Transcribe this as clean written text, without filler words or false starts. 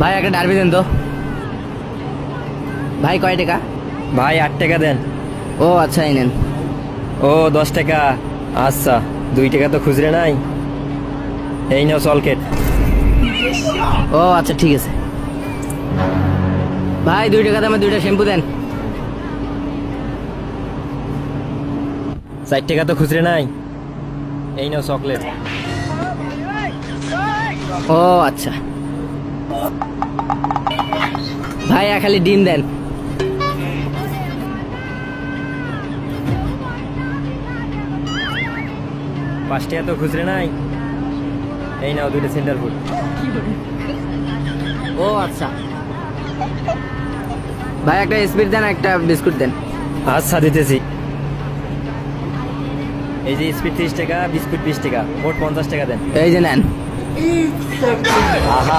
ভাই একটা ডারবি দেন তো। ভাই কয় টাকা? ভাই 8 টাকা দেন। ও আচ্ছা, এই নেন। ও 10 টাকা। আচ্ছা 2 টাকা তো খুচরে নাই, এই নাও চলকেট। ও আচ্ছা ঠিক আছে। ভাই 2 টাকা দামে 2টা শ্যাম্পু দেন। 4 টাকা তো খুচরে নাই, এই নাও চকলেট। ও আচ্ছা। ভাই খালি ডিম দেন। 5 টাকা তো খুচরে নাই, এই নাও 2টা সেন্টার ফুড। ও আচ্ছা। ভাই একটা স্পিড দেন, একটা বিস্কুট দেন। আচ্ছা দিতেছি। এই যে স্পিড 30 টাকা, বিস্কুট 20 টাকা, মোট 50 টাকা দেন। এই যে নেন। আহা